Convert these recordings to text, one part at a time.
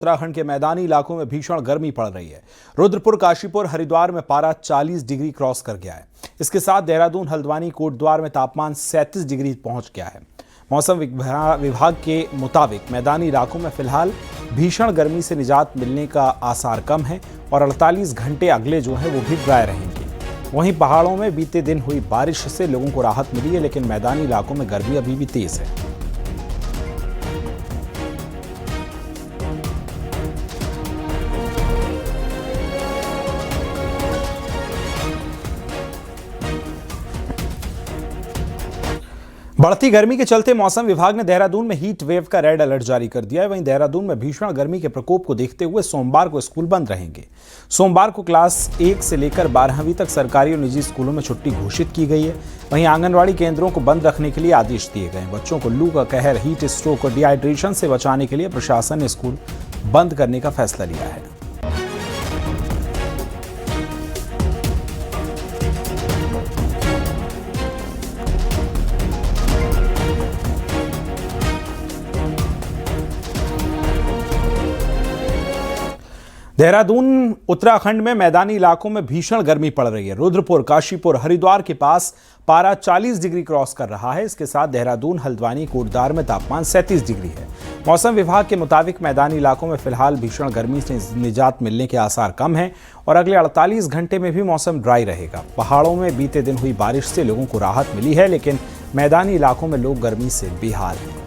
उत्तराखंड के मैदानी इलाकों में भीषण गर्मी पड़ रही है। रुद्रपुर, काशीपुर, हरिद्वार में पारा 40 डिग्री क्रॉस कर गया है। इसके साथ देहरादून, हल्द्वानी, कोटद्वार में तापमान 37 डिग्री पहुंच गया है। मौसम विभाग के मुताबिक मैदानी इलाकों में फिलहाल भीषण गर्मी से निजात मिलने का आसार कम है और 48 घंटे अगले जो है वो भी ड्राई रहेंगे। वहीं पहाड़ों में बीते दिन हुई बारिश से लोगों को राहत मिली है, लेकिन मैदानी इलाकों में गर्मी अभी भी तेज है। बढ़ती गर्मी के चलते मौसम विभाग ने देहरादून में हीट वेव का रेड अलर्ट जारी कर दिया है। वहीं देहरादून में भीषण गर्मी के प्रकोप को देखते हुए सोमवार को स्कूल बंद रहेंगे। सोमवार को क्लास 1 से लेकर 12वीं तक सरकारी और निजी स्कूलों में छुट्टी घोषित की गई है। वहीं आंगनबाड़ी केंद्रों को बंद रखने के लिए आदेश दिए गए हैं। बच्चों को लू का कहर, हीट स्ट्रोक और डिहाइड्रेशन से बचाने के लिए प्रशासन ने स्कूल बंद करने का फैसला लिया है। देहरादून उत्तराखंड में मैदानी इलाकों में भीषण गर्मी पड़ रही है। रुद्रपुर, काशीपुर, हरिद्वार के पास पारा 40 डिग्री क्रॉस कर रहा है। इसके साथ देहरादून, हल्द्वानी, कोटद्वार में तापमान 37 डिग्री है। मौसम विभाग के मुताबिक मैदानी इलाकों में फिलहाल भीषण गर्मी से निजात मिलने के आसार कम हैं और अगले 48 घंटे में भी मौसम ड्राई रहेगा। पहाड़ों में बीते दिन हुई बारिश से लोगों को राहत मिली है, लेकिन मैदानी इलाकों में लोग गर्मी से बेहाल हैं।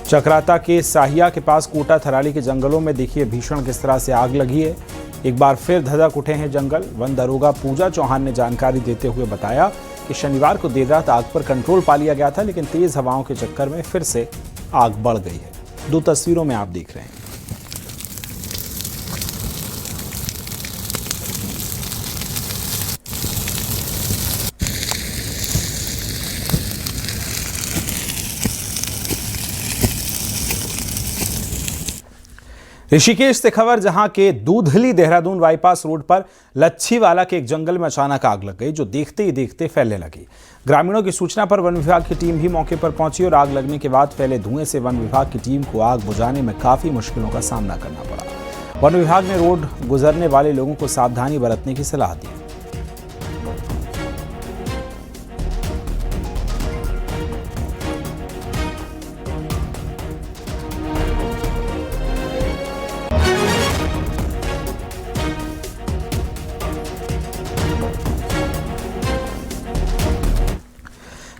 चक्राता के साहिया के पास कोटा थराली के जंगलों में देखिए भीषण किस तरह से आग लगी है। एक बार फिर धधक उठे हैं जंगल। वन दरोगा पूजा चौहान ने जानकारी देते हुए बताया कि शनिवार को देर रात आग पर कंट्रोल पा लिया गया था, लेकिन तेज हवाओं के चक्कर में फिर से आग बढ़ गई है। 2 तस्वीरों में आप देख रहे हैं। ऋषिकेश से खबर, जहां के दूधली देहरादून बाईपास रोड पर लच्छीवाला के एक जंगल में अचानक आग लग गई, जो देखते ही देखते फैलने लगी। ग्रामीणों की सूचना पर वन विभाग की टीम भी मौके पर पहुंची और आग लगने के बाद फैले धुएं से वन विभाग की टीम को आग बुझाने में काफी मुश्किलों का सामना करना पड़ा। वन विभाग ने रोड गुजरने वाले लोगों को सावधानी बरतने की सलाह दी।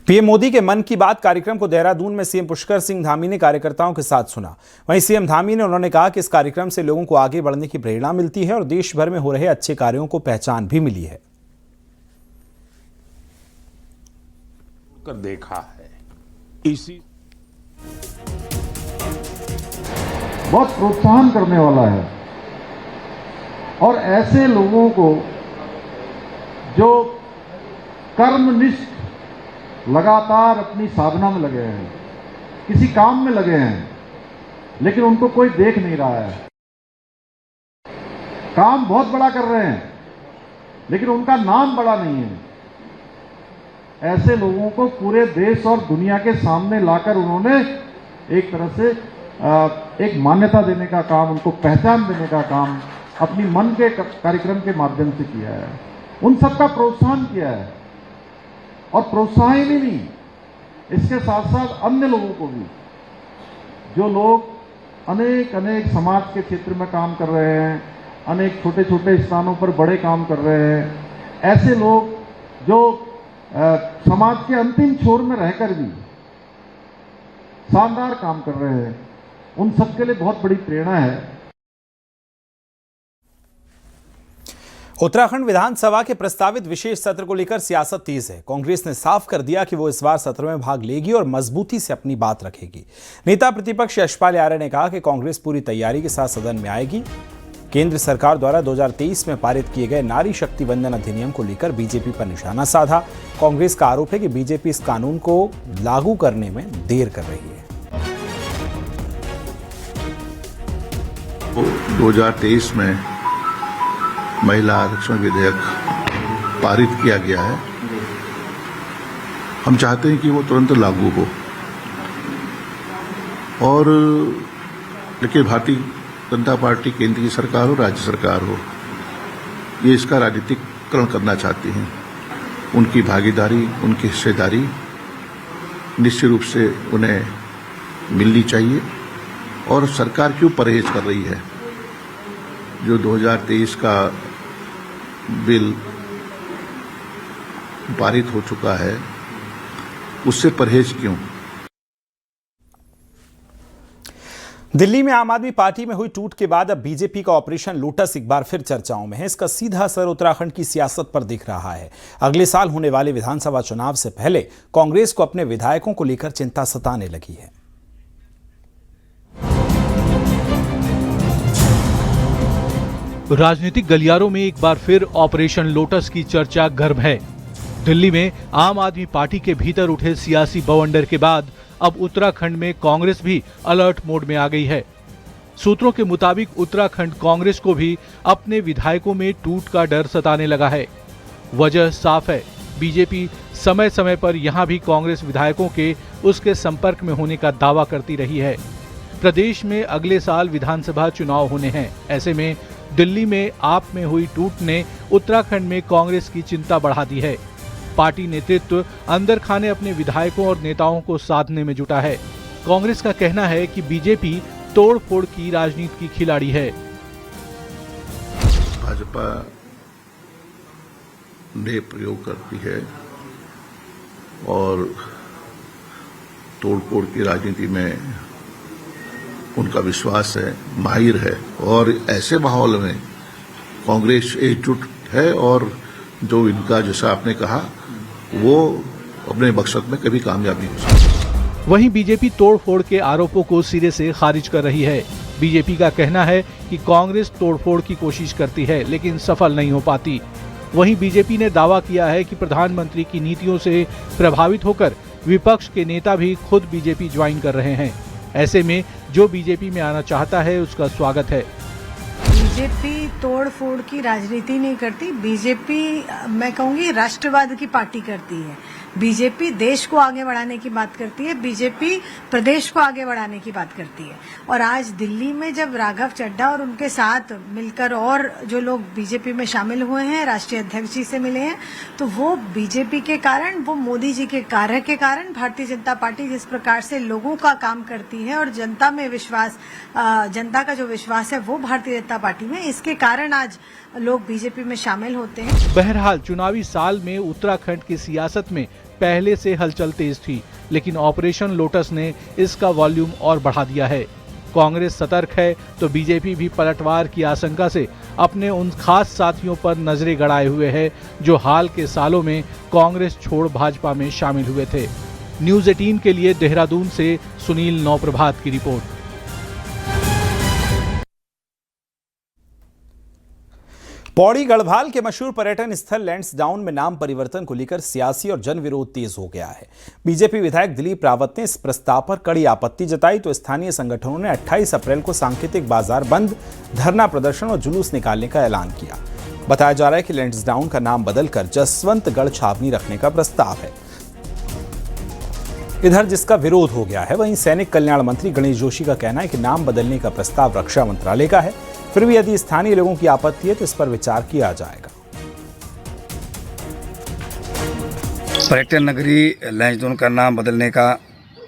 पीएम मोदी के मन की बात कार्यक्रम को देहरादून में सीएम पुष्कर सिंह धामी ने कार्यकर्ताओं के साथ सुना। वहीं सीएम धामी ने उन्होंने कहा कि इस कार्यक्रम से लोगों को आगे बढ़ने की प्रेरणा मिलती है और देश भर में हो रहे अच्छे कार्यों को पहचान भी मिली है। कर देखा है, इसी बहुत प्रोत्साहन करने वाला है और ऐसे लोगों को जो कर्मनिष्ठ लगातार अपनी साधना में लगे हैं, किसी काम में लगे हैं, लेकिन उनको कोई देख नहीं रहा है। काम बहुत बड़ा कर रहे हैं, लेकिन उनका नाम बड़ा नहीं है। ऐसे लोगों को पूरे देश और दुनिया के सामने लाकर उन्होंने एक तरह से एक मान्यता देने का काम, उनको पहचान देने का काम अपनी मन के कार्यक्रम के माध्यम से किया है। उन सबका प्रोत्साहन किया है और प्रोत्साहन ही नहीं, इसके साथ साथ अन्य लोगों को भी, जो लोग अनेक समाज के क्षेत्र में काम कर रहे हैं, अनेक छोटे छोटे स्थानों पर बड़े काम कर रहे हैं, ऐसे लोग जो समाज के अंतिम छोर में रहकर भी शानदार काम कर रहे हैं, उन सबके लिए बहुत बड़ी प्रेरणा है। उत्तराखंड विधानसभा के प्रस्तावित विशेष सत्र को लेकर सियासत तेज है। कांग्रेस ने साफ कर दिया कि वो इस बार सत्र में भाग लेगी और मजबूती से अपनी बात रखेगी। नेता प्रतिपक्ष यशपाल आर्य ने कहा कि कांग्रेस पूरी तैयारी के साथ सदन में आएगी। केंद्र सरकार द्वारा 2023 में पारित किए गए नारी शक्ति वंदन अधिनियम को लेकर बीजेपी पर निशाना साधा। कांग्रेस का आरोप है कि बीजेपी इस कानून को लागू करने में देर कर रही है। 2023 में महिला आरक्षण विधेयक पारित किया गया है। हम चाहते हैं कि वो तुरंत लागू हो और लेकिन भारतीय जनता पार्टी केंद्र की सरकार हो, राज्य सरकार हो, ये इसका राजनीतिकरण करना चाहती हैं। उनकी भागीदारी, उनकी हिस्सेदारी निश्चित रूप से उन्हें मिलनी चाहिए। और सरकार क्यों परहेज कर रही है? जो 2023 का बिल पारित हो चुका है, उससे परहेज क्यों? दिल्ली में आम आदमी पार्टी में हुई टूट के बाद अब बीजेपी का ऑपरेशन लोटस एक बार फिर चर्चाओं में है। इसका सीधा असर उत्तराखंड की सियासत पर दिख रहा है। अगले साल होने वाले विधानसभा चुनाव से पहले कांग्रेस को अपने विधायकों को लेकर चिंता सताने लगी है। राजनीतिक गलियारों में एक बार फिर ऑपरेशन लोटस की चर्चा गर्म है। दिल्ली में आम आदमी पार्टी के भीतर उठे सियासी बवंडर के बाद अब उत्तराखंड में कांग्रेस भी अलर्ट मोड में आ गई है। सूत्रों के मुताबिक उत्तराखंड कांग्रेस को भी अपने विधायकों में टूट का डर सताने लगा है। वजह साफ है, बीजेपी समय समय पर यहां भी कांग्रेस विधायकों के उसके संपर्क में होने का दावा करती रही है। प्रदेश में अगले साल विधानसभा चुनाव होने हैं। ऐसे में दिल्ली में आप में हुई टूट ने उत्तराखंड में कांग्रेस की चिंता बढ़ा दी है। पार्टी नेतृत्व अंदर खाने अपने विधायकों और नेताओं को साधने में जुटा है। कांग्रेस का कहना है कि बीजेपी तोड़-फोड़ की राजनीति की खिलाड़ी है। भाजपा ने प्रयोग करती है और तोड़-फोड़ की राजनीति में उनका विश्वास है, माहिर है। और ऐसे माहौल में कांग्रेस एकजुट है और जो इनका, जैसा आपने कहा, वो अपने मकसद में कभी कामयाब नहीं हो सकती। वहीं बीजेपी तोड़फोड़ के आरोपों को सिरे से खारिज कर रही है। बीजेपी का कहना है कि कांग्रेस तोड़फोड़ की कोशिश करती है लेकिन सफल नहीं हो पाती। वहीं बीजेपी ने दावा किया है कि प्रधानमंत्री की नीतियों से प्रभावित होकर विपक्ष के नेता भी खुद बीजेपी ज्वाइन कर रहे हैं। ऐसे में जो बीजेपी में आना चाहता है उसका स्वागत है। बीजेपी तोड़ फोड़ की राजनीति नहीं करती। बीजेपी, मैं कहूंगी, राष्ट्रवाद की पार्टी करती है। बीजेपी देश को आगे बढ़ाने की बात करती है। बीजेपी प्रदेश को आगे बढ़ाने की बात करती है। और आज दिल्ली में जब राघव चड्ढा और उनके साथ मिलकर और जो लोग बीजेपी में शामिल हुए हैं, राष्ट्रीय अध्यक्ष जी से मिले हैं, तो वो बीजेपी के कारण, वो मोदी जी के कार्य के कारण, भारतीय जनता पार्टी जिस प्रकार से लोगों का काम करती है और जनता में विश्वास, जनता का जो विश्वास है वो भारतीय जनता पार्टी में, इसके कारण आज लोग बीजेपी में शामिल होते हैं। बहरहाल चुनावी साल में उत्तराखंड की सियासत में पहले से हलचल तेज थी, लेकिन ऑपरेशन लोटस ने इसका वॉल्यूम और बढ़ा दिया है। कांग्रेस सतर्क है तो बीजेपी भी पलटवार की आशंका से अपने उन खास साथियों पर नजरें गड़ाए हुए है जो हाल के सालों में कांग्रेस छोड़ भाजपा में शामिल हुए थे। न्यूज़ 18 के लिए देहरादून से सुनील नौप्रभात की रिपोर्ट। पौड़ी गढ़वाल के मशहूर पर्यटन स्थल लैंसडाउन में नाम परिवर्तन को लेकर सियासी और जन विरोध तेज हो गया है। बीजेपी विधायक दिलीप रावत ने इस प्रस्ताव पर कड़ी आपत्ति जताई तो स्थानीय संगठनों ने 28 अप्रैल को सांकेतिक बाजार बंद, धरना प्रदर्शन और जुलूस निकालने का ऐलान किया। बताया जा रहा है कि लैंसडाउन का नाम बदलकर जसवंतगढ़ छावनी रखने का प्रस्ताव है। इधर जिसका विरोध हो गया है, वहीं सैनिक कल्याण मंत्री गणेश जोशी का कहना है कि नाम बदलने का प्रस्ताव रक्षा मंत्रालय का है। फिर भी यदि स्थानीय लोगों की आपत्ति है तो इस पर विचार किया जाएगा। पर्यटन नगरी लैंसडाउन का नाम बदलने का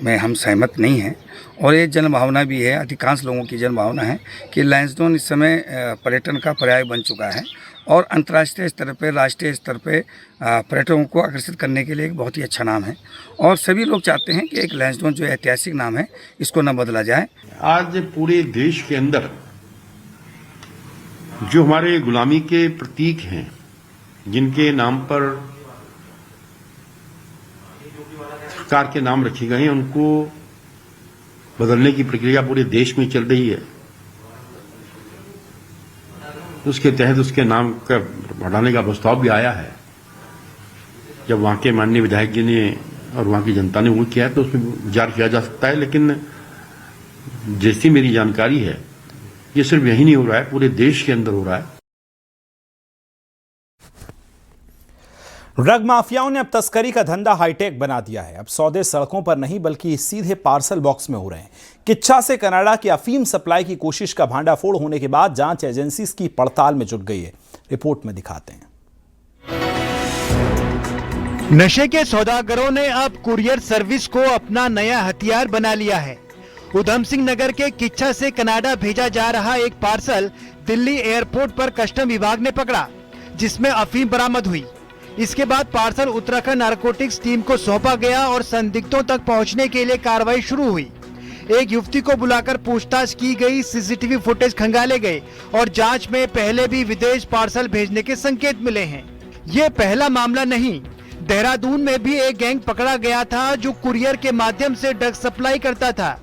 में हम सहमत नहीं हैं और ये जनभावना भी है, अधिकांश लोगों की जनभावना है कि लैंसडाउन इस समय पर्यटन का पर्याय बन चुका है और अंतर्राष्ट्रीय स्तर पर, राष्ट्रीय स्तर पर पर्यटकों को आकर्षित करने के लिए एक बहुत ही अच्छा नाम है और सभी लोग चाहते हैं कि एक लैंसडाउन जो ऐतिहासिक नाम है इसको न बदला जाए। आज पूरे देश के अंदर जो हमारे गुलामी के प्रतीक हैं, जिनके नाम पर सरकार के नाम रखे गए हैं, उनको बदलने की प्रक्रिया पूरे देश में चल रही है। उसके तहत उसके नाम का बढ़ाने का प्रस्ताव भी आया है। जब वहां के माननीय विधायक जी ने और वहां की जनता ने वो किया है तो उसमें विचार किया जा सकता है। लेकिन जैसी मेरी जानकारी है, ये सिर्फ यही नहीं हो रहा है, पूरे देश के अंदर हो रहा है। ड्रग माफियाओं ने अब तस्करी का धंधा हाईटेक बना दिया है। अब सौदे सड़कों पर नहीं बल्कि सीधे पार्सल बॉक्स में हो रहे हैं। किच्छा से कनाडा की अफीम सप्लाई की कोशिश का भांडाफोड़ होने के बाद जांच एजेंसी इसकी पड़ताल में जुट गई है। रिपोर्ट में दिखाते हैं। नशे के सौदागरों ने अब कुरियर सर्विस को अपना नया हथियार बना लिया है। उधम सिंह नगर के किच्छा से कनाडा भेजा जा रहा एक पार्सल दिल्ली एयरपोर्ट पर कस्टम विभाग ने पकड़ा, जिसमें अफीम बरामद हुई। इसके बाद पार्सल उत्तराखंड नारकोटिक्स टीम को सौंपा गया और संदिग्धों तक पहुंचने के लिए कार्रवाई शुरू हुई। एक युवती को बुलाकर पूछताछ की गई, सीसीटीवी फुटेज खंगाले गए और जांच में पहले भी विदेश पार्सल भेजने के संकेत मिले हैं। ये पहला मामला नहीं, देहरादून में भी एक गैंग पकड़ा गया था जो कुरियर के माध्यम से ड्रग सप्लाई करता था।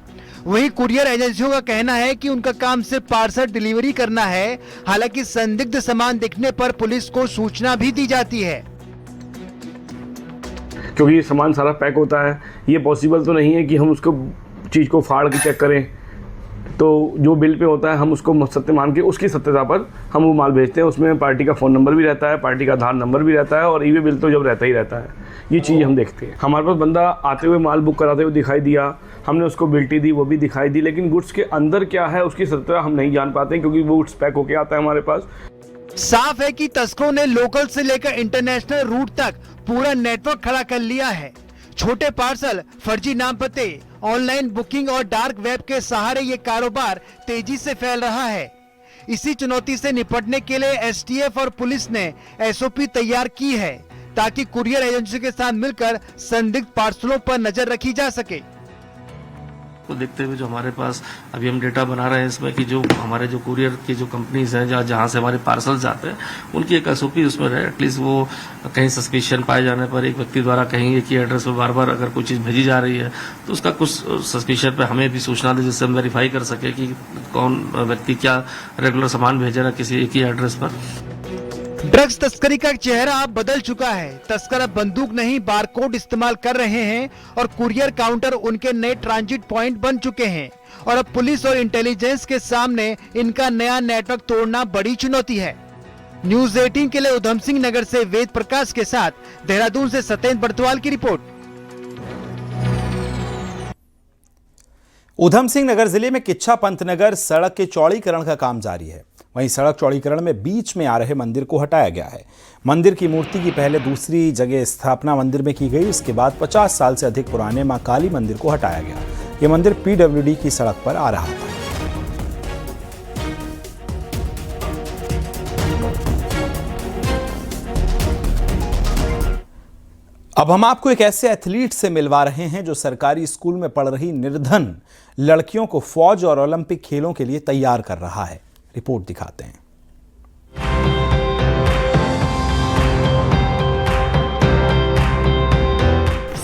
वहीं कुरियर एजेंसियों का कहना है कि उनका काम सिर्फ पार्सल डिलीवरी करना है। हालांकि संदिग्ध सामान दिखने पर पुलिस को सूचना भी दी जाती है। क्योंकि ये सामान सारा पैक होता है, ये पॉसिबल तो नहीं है कि हम उसको चीज़ को फाड़ के चेक करें। तो जो बिल पे होता है हम उसको सत्य मान के उसकी सत्यता पर हम वो माल भेजते हैं। उसमें पार्टी का फ़ोन नंबर भी रहता है, पार्टी का आधार नंबर भी रहता है और ईवे बिल तो जब रहता ही रहता है। ये चीज़ हम देखते हैं। हमारे पास बंदा आते हुए माल बुक कराते हुए दिखाई दिया, हमने उसको बिल्टी दी, वो भी दिखाई दी, लेकिन गुड्स के अंदर क्या है उसकी सत्यता हम नहीं जान पाते क्योंकि वो गुड्स पैक होके आता है हमारे पास। साफ है कि तस्करों ने लोकल से लेकर इंटरनेशनल रूट तक पूरा नेटवर्क खड़ा कर लिया है। छोटे पार्सल, फर्जी नाम पते, ऑनलाइन बुकिंग और डार्क वेब के सहारे ये कारोबार तेजी से फैल रहा है। इसी चुनौती से निपटने के लिए एसटीएफ और पुलिस ने एसओपी तैयार की है ताकि कुरियर एजेंसी के साथ मिलकर संदिग्ध पार्सलों पर नजर रखी जा सके। को देखते हुए जो हमारे पास अभी हम डेटा बना रहे हैं इसमें कि जो हमारे जो कुरियर की जो कंपनीज हैं जहाँ से हमारे पार्सल जाते हैं उनकी एक एसओपी उसमें रहे। एटलीस्ट वो कहीं सस्पिशन पाए जाने पर एक व्यक्ति द्वारा कहीं एक ही एड्रेस पर बार बार अगर कोई चीज़ भेजी जा रही है तो उसका कुछ सस्पिशन पे हमें भी सूचना दे, जिससे हम वेरीफाई कर सके कि कौन व्यक्ति क्या रेगुलर सामान भेज रहा है किसी एक ही एड्रेस पर। ड्रग्स तस्करी का चेहरा अब बदल चुका है। तस्कर अब बंदूक नहीं बारकोड इस्तेमाल कर रहे हैं और कुरियर काउंटर उनके नए ट्रांजिट पॉइंट बन चुके हैं। और अब पुलिस और इंटेलिजेंस के सामने इनका नया नेटवर्क तोड़ना बड़ी चुनौती है। न्यूज 18 के लिए उधम सिंह नगर से वेद प्रकाश के साथ देहरादून से सत्येंद्र बर्तवाल की रिपोर्ट। उधम सिंह नगर जिले में किच्छा पंतनगर सड़क के चौड़ीकरण का काम जारी है। वहीं सड़क चौड़ीकरण में बीच में आ रहे मंदिर को हटाया गया है। मंदिर की मूर्ति की पहले दूसरी जगह स्थापना मंदिर में की गई। उसके बाद 50 साल से अधिक पुराने मां काली मंदिर को हटाया गया। यह मंदिर पीडब्ल्यूडी की सड़क पर आ रहा था। अब हम आपको एक ऐसे एथलीट से मिलवा रहे हैं जो सरकारी स्कूल में पढ़ रही निर्धन लड़कियों को फौज और ओलंपिक खेलों के लिए तैयार कर रहा है। रिपोर्ट दिखाते हैं।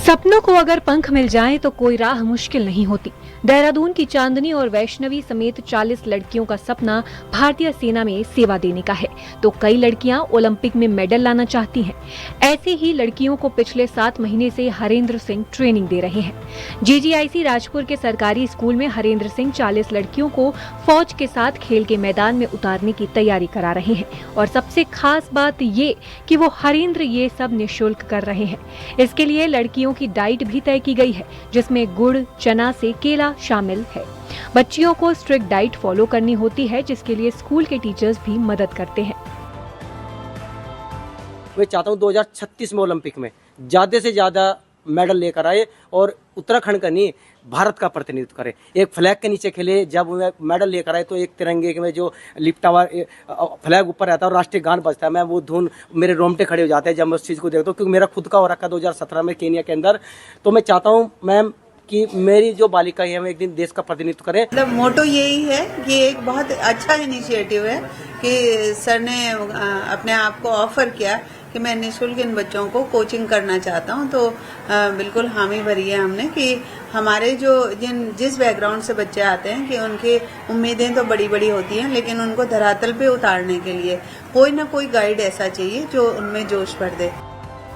सपनों को अगर पंख मिल जाएं तो कोई राह मुश्किल नहीं होती। देहरादून की चांदनी और वैष्णवी समेत 40 लड़कियों का सपना भारतीय सेना में सेवा देने का है, तो कई लड़कियां ओलंपिक में मेडल लाना चाहती हैं। ऐसे ही लड़कियों को पिछले 7 महीने से हरेंद्र सिंह ट्रेनिंग दे रहे हैं। जीजीआईसी राजपुर के सरकारी स्कूल में हरेंद्र सिंह 40 लड़कियों को फौज के साथ खेल के मैदान में उतारने की तैयारी करा रहे हैं। और सबसे खास बात ये कि वो हरेंद्र ये सब निःशुल्क कर रहे हैं। इसके लिए लड़कियों की डाइट भी तय की गई है, जिसमें गुड़, चना से केला शामिल है। बच्चियों को स्ट्रिक्ट डाइट फॉलो करनी होती है, जिसके लिए स्कूल के टीचर्स भी मदद करते हैं। मैं चाहता हूँ 2036 में ओलंपिक में ज्यादा से ज्यादा मेडल लेकर आए और उत्तराखंड का नहीं भारत का प्रतिनिधित्व करे। एक फ्लैग के नीचे खेले, जब मेडल लेकर आए तो एक तिरंगे में जो लिपटा हुआ फ्लैग ऊपर रहता है और राष्ट्रीय गान बजता है, मैं वो धुन मेरे रोंगटे खड़े हो जाते हैं जब मैं उस चीज़ को देखता हूँ, क्योंकि मेरा खुद का हो रखा 2017 में केनिया के अंदर। तो मैं चाहता हूँ मैम कि मेरी जो बालिका है एक दिन देश का प्रतिनिधित्व करें। मतलब मोटो यही है कि एक बहुत अच्छा इनिशिएटिव है कि सर ने अपने आप को ऑफर किया कि मैं निःशुल्क इन बच्चों को कोचिंग करना चाहता हूं। तो बिल्कुल हामी भरी है हमने कि हमारे जो जिस बैकग्राउंड से बच्चे आते हैं कि उनकी उम्मीदें तो बड़ी बड़ी होती हैं, लेकिन उनको धरातल पे उतारने के लिए कोई ना कोई गाइड ऐसा चाहिए जो उनमें जोश भर दे।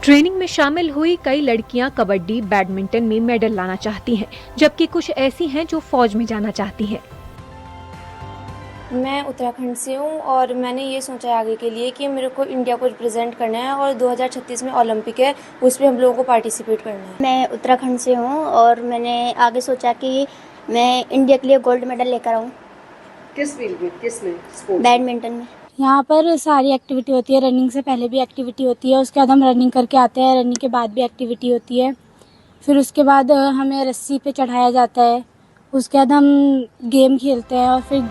ट्रेनिंग में शामिल हुई कई लड़कियां कबड्डी, बैडमिंटन में मेडल लाना चाहती हैं, जबकि कुछ ऐसी हैं जो फौज में जाना चाहती हैं। मैं उत्तराखंड से हूँ और मैंने ये सोचा है आगे के लिए कि मेरे को इंडिया को रिप्रेजेंट करना है और 2036 में ओलंपिक है, उसमें हम लोगों को पार्टिसिपेट करना है। मैं उत्तराखंड से हूँ और मैंने आगे सोचा कि मैं इंडिया के लिए गोल्ड मेडल लेकर आऊँ। किस फील्ड में, किस में? स्पोर्ट्स? बैडमिंटन में। यहाँ पर सारी एक्टिविटी होती है, रनिंग से पहले भी एक्टिविटी होती है, उसके बाद हम रनिंग करके आते हैं, रनिंग के बाद भी एक्टिविटी होती है, फिर उसके बाद हमें रस्सी पे चढ़ाया जाता है, उसके बाद हम गेम खेलते हैं और फिर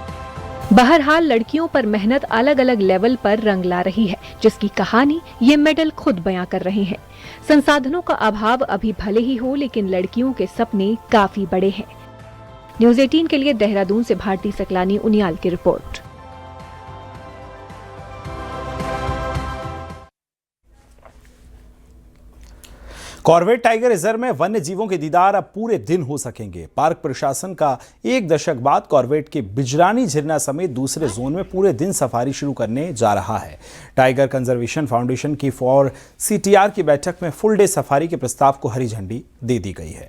बहरहाल लड़कियों पर मेहनत अलग अलग लेवल पर रंग ला रही है, जिसकी कहानी ये मेडल खुद बयां कर रहे हैं। संसाधनों का अभाव अभी भले ही हो, लेकिन लड़कियों के सपने काफी बड़े हैं। न्यूज़ 18 के लिए देहरादून से भारती सकलानी उनियाल की रिपोर्ट। कॉर्बेट टाइगर रिजर्व में वन्य जीवों के दीदार अब पूरे दिन हो सकेंगे। पार्क प्रशासन का एक दशक बाद कॉर्बेट के बिजरानी झरना समेत दूसरे जोन में पूरे दिन सफारी शुरू करने जा रहा है। टाइगर कंजर्वेशन फाउंडेशन की फॉर CTR की बैठक में फुल डे सफारी के प्रस्ताव को हरी झंडी दे दी गई है।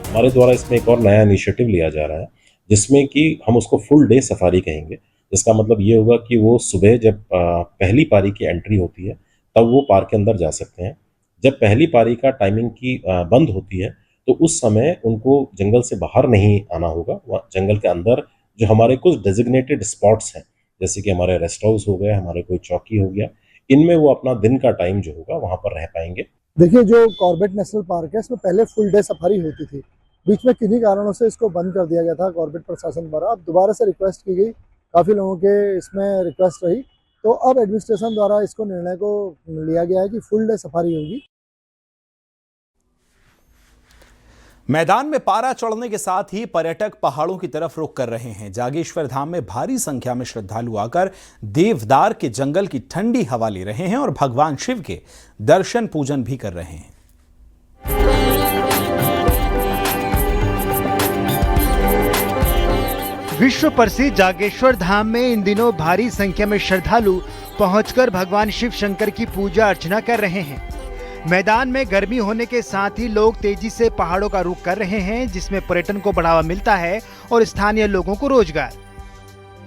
हमारे द्वारा इसमें एक और नया इनिशिएटिव लिया जा रहा है, जिसमें कि हम उसको फुल डे सफारी कहेंगे। इसका मतलब ये होगा कि वो सुबह जब पहली पारी की एंट्री होती है तब वो पार्क के अंदर जा सकते हैं। जब पहली पारी का टाइमिंग की बंद होती है तो उस समय उनको जंगल से बाहर नहीं आना होगा। जंगल के अंदर जो हमारे कुछ डेजिग्नेटेड स्पॉट्स हैं, जैसे कि हमारे रेस्ट हाउस हो गए, हमारे कोई चौकी हो गया, इनमें वो अपना दिन का टाइम जो होगा वहाँ पर रह पाएंगे। देखिए, जो कॉर्बेट नेशनल पार्क है इसमें पहले फुल डे सफारी होती थी, बीच में किन्हीं कारणों से इसको बंद कर दिया गया था कॉर्बेट प्रशासन द्वारा। अब दोबारा से रिक्वेस्ट की गई, काफ़ी लोगों के इसमें रिक्वेस्ट रही, तो अब एडमिनिस्ट्रेशन द्वारा इसको निर्णय को लिया गया है कि फुल डे सफारी होगी। मैदान में पारा चढ़ने के साथ ही पर्यटक पहाड़ों की तरफ रुख कर रहे हैं। जागेश्वर धाम में भारी संख्या में श्रद्धालु आकर देवदार के जंगल की ठंडी हवा ले रहे हैं और भगवान शिव के दर्शन पूजन भी कर रहे हैं। विश्व प्रसिद्ध जागेश्वर धाम में इन दिनों भारी संख्या में श्रद्धालु पहुंचकर भगवान शिव शंकर की पूजा अर्चना कर रहे हैं। मैदान में गर्मी होने के साथ ही लोग तेजी से पहाड़ों का रुख कर रहे हैं, जिसमें पर्यटन को बढ़ावा मिलता है और स्थानीय लोगों को रोजगार।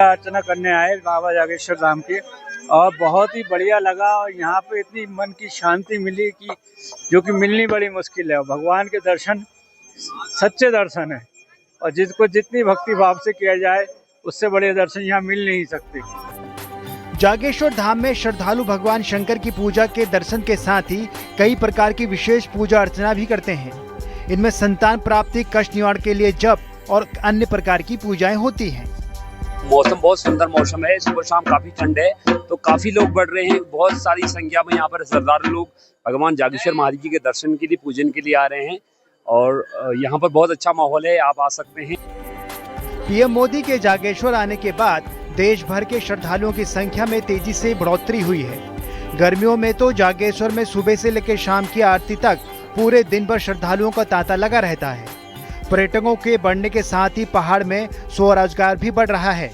अर्चना करने आए बाबा जागेश्वर धाम के और बहुत ही बढ़िया लगा और यहाँ पे इतनी मन की शांति मिली कि जो कि मिलनी बड़ी मुश्किल है। भगवान के दर्शन सच्चे दर्शन है और जिसको जितनी भक्ति भाव से किया जाए उससे बड़े दर्शन यहाँ मिल नहीं सकते। जागेश्वर धाम में श्रद्धालु भगवान शंकर की पूजा के दर्शन के साथ ही कई प्रकार की विशेष पूजा अर्चना भी करते हैं। इनमें संतान प्राप्ति, कष्ट निवारण के लिए जप और अन्य प्रकार की पूजाएं होती हैं। मौसम बहुत सुंदर मौसम है, सुबह शाम काफी ठंड है तो काफी लोग बढ़ रहे हैं। बहुत सारी संख्या में यहाँ पर श्रद्धालु लोग भगवान जागेश्वर महाराज जी के दर्शन के लिए, पूजन के लिए आ रहे हैं और यहाँ पर बहुत अच्छा माहौल है, आप आ सकते हैं। पीएम मोदी के जागेश्वर आने के बाद देश भर के श्रद्धालुओं की संख्या में तेजी से बढ़ोतरी हुई है। गर्मियों में तो जागेश्वर में सुबह से लेकर शाम की आरती तक पूरे दिन भर श्रद्धालुओं का तांता लगा रहता है। पर्यटकों के बढ़ने के साथ ही पहाड़ में स्वरोजगार भी बढ़ रहा है।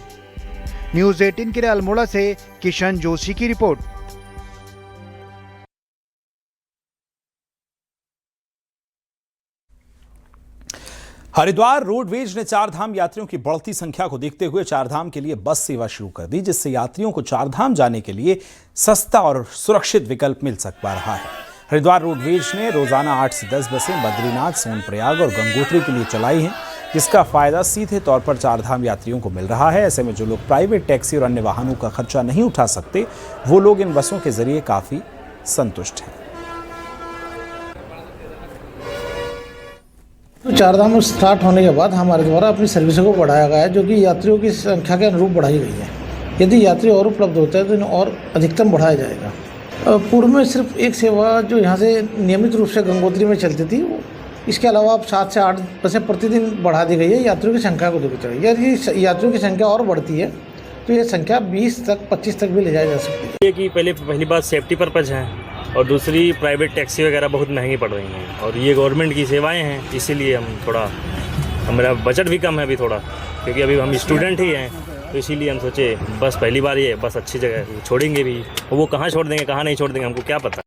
न्यूज़ 18 के लिए अल्मोड़ा से किशन जोशी की रिपोर्ट। हरिद्वार रोडवेज ने चारधाम यात्रियों की बढ़ती संख्या को देखते हुए चारधाम के लिए बस सेवा शुरू कर दी, जिससे यात्रियों को चारधाम जाने के लिए सस्ता और सुरक्षित विकल्प मिल पा रहा है। हरिद्वार रोडवेज ने रोजाना 8 से 10 बसें बद्रीनाथ, सोनप्रयाग और गंगोत्री के लिए चलाई हैं, जिसका फायदा सीधे तौर पर चारधाम यात्रियों को मिल रहा है। ऐसे में जो लोग प्राइवेट टैक्सी और अन्य वाहनों का खर्चा नहीं उठा सकते, वो लोग इन बसों के जरिए काफी संतुष्ट हैं। तो चारधाम स्टार्ट होने के बाद हमारे द्वारा अपनी सर्विसों को बढ़ाया गया है, जो कि यात्रियों की संख्या के अनुरूप बढ़ाई गई है। यदि यात्री और उपलब्ध होते हैं तो इन्हें और अधिकतम बढ़ाया जाएगा। पूर्व में सिर्फ एक सेवा जो यहाँ से नियमित रूप से गंगोत्री में चलती थी, इसके अलावा अब 7 से 8 बसें प्रतिदिन बढ़ा दी गई है यात्रियों की संख्या को देखते हुए। यदि यात्रियों की संख्या और बढ़ती है तो ये संख्या 20 तक 25 तक भी ले जाई जा सकती है। ये कि पहली बात सेफ्टी पर्पज़ है और दूसरी प्राइवेट टैक्सी वगैरह बहुत महंगी पड़ रही हैं और ये गवर्नमेंट की सेवाएं हैं, इसीलिए हमारा बजट भी कम है अभी थोड़ा, क्योंकि अभी हम स्टूडेंट ही हैं, तो इसीलिए हम सोचे बस पहली बार ये बस अच्छी जगह छोड़ेंगे भी, वो कहाँ छोड़ देंगे कहाँ नहीं छोड़ देंगे हमको क्या पता।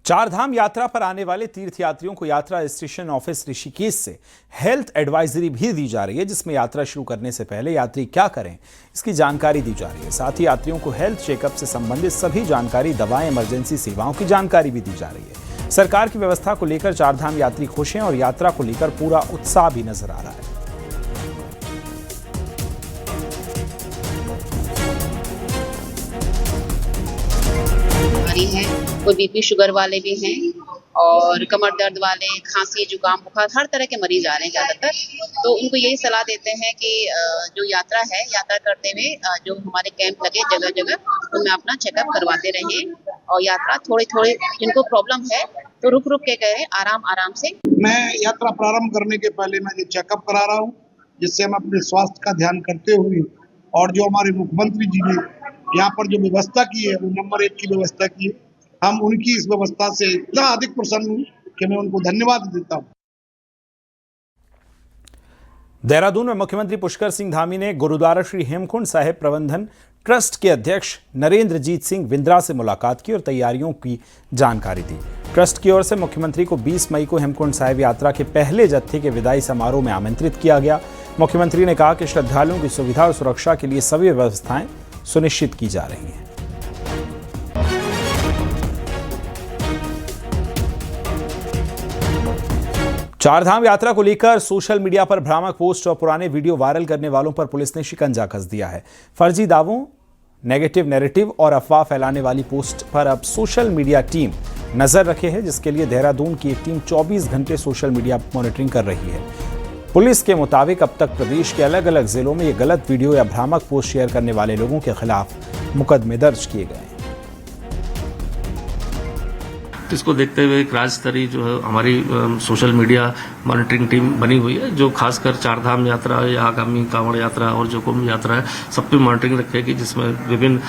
चारधाम यात्रा पर आने वाले तीर्थयात्रियों को यात्रा स्टेशन ऑफिस ऋषिकेश से हेल्थ एडवाइजरी भी दी जा रही है, जिसमें यात्रा शुरू करने से पहले यात्री क्या करें इसकी जानकारी दी जा रही है। साथ ही यात्रियों को हेल्थ चेकअप से संबंधित सभी जानकारी, दवाएं, इमरजेंसी सेवाओं की जानकारी भी दी जा रही है। सरकार की व्यवस्था को लेकर चारधाम यात्री खुश हैं और यात्रा को लेकर पूरा उत्साह भी नजर आ रहा है। है, कोई बीपी शुगर वाले भी हैं और कमर दर्द वाले, खांसी, जुकाम, बुखार, हर तरह के मरीज आ रहे हैं ज़्यादातर। तो उनको यही सलाह देते हैं कि जो यात्रा है, यात्रा करते हुए जो हमारे कैंप लगे जगह जगह, उनमें अपना चेकअप करवाते रहें और यात्रा थोड़ी थोड़ी जिनको प्रॉब्लम है तो रुक रुक के गए, आराम आराम से। मैं यात्रा प्रारंभ करने के पहले मैं ये चेकअप करा रहा हूँ, जिससे हम अपने स्वास्थ्य का ध्यान करते हुए, और जो हमारे मुख्यमंत्री जी ने यहाँ पर जो व्यवस्था की है, वो नंबर 1 की व्यवस्था की है। हम उनकी इस व्यवस्था से इतना अधिक प्रसन्न हूँ कि मैं उनको धन्यवाद देता हूँ। देहरादून में मुख्यमंत्री पुष्कर सिंह धामी ने गुरुद्वारा श्री हेमकुंड साहिब प्रबंधन ट्रस्ट के अध्यक्ष नरेंद्रजीत सिंह बिंद्रा से मुलाकात की और तैयारियों की जानकारी दी। ट्रस्ट की ओर से मुख्यमंत्री को 20 मई को हेमकुंड साहिब यात्रा के पहले जत्थे के विदाई समारोह में आमंत्रित किया गया। मुख्यमंत्री ने कहा कि श्रद्धालुओं की सुविधा और सुरक्षा के लिए सभी व्यवस्थाएं सुनिश्चित की जा रही हैं। चारधाम यात्रा को लेकर सोशल मीडिया पर भ्रामक पोस्ट और पुराने वीडियो वायरल करने वालों पर पुलिस ने शिकंजा कस दिया है। फर्जी दावों, नेगेटिव नैरेटिव और अफवाह फैलाने वाली पोस्ट पर अब सोशल मीडिया टीम नजर रखे है, जिसके लिए देहरादून की एक टीम 24 घंटे सोशल मीडिया मॉनिटरिंग कर रही है। पुलिस के मुताबिक अब तक प्रदेश के अलग अलग जिलों में ये गलत वीडियो या भ्रामक पोस्ट शेयर करने वाले लोगों के खिलाफ मुकदमे दर्ज किए गए हैं। इसको देखते हुए एक राज्य स्तरीय जो है हमारी सोशल मीडिया मॉनिटरिंग टीम बनी हुई है, जो खासकर चारधाम यात्रा या आगामी कांवड़ यात्रा और जो कुंभ यात्रा है, सब पे मॉनिटरिंग रखेगी, जिसमें विभिन्न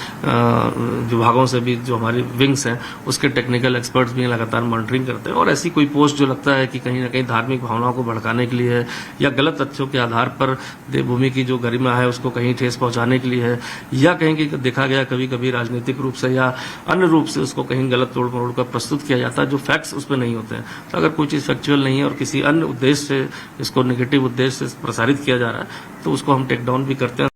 विभागों से भी जो हमारी विंग्स हैं उसके टेक्निकल एक्सपर्ट्स भी लगातार मॉनिटरिंग करते हैं। और ऐसी कोई पोस्ट जो लगता है कि कहीं ना कहीं धार्मिक भावनाओं को भड़काने के लिए है या गलत तथ्यों के आधार पर देवभूमि की जो गरिमा है उसको कहीं ठेस पहुंचाने के लिए है, या कहीं कि देखा गया कभी कभी राजनीतिक रूप से या अन्य रूप से उसको कहीं गलत तोड़ मरोड़ कर प्रस्तुत किया जाता है, जो फैक्ट्स उसमें नहीं होते हैं। तो अगर कोई चीज़ फैक्चुअल नहीं है और किसी अन्य उद्देश्य से इसको नेगेटिव उद्देश्य से प्रसारित किया जा रहा है तो उसको हम टेक डाउन भी करते हैं।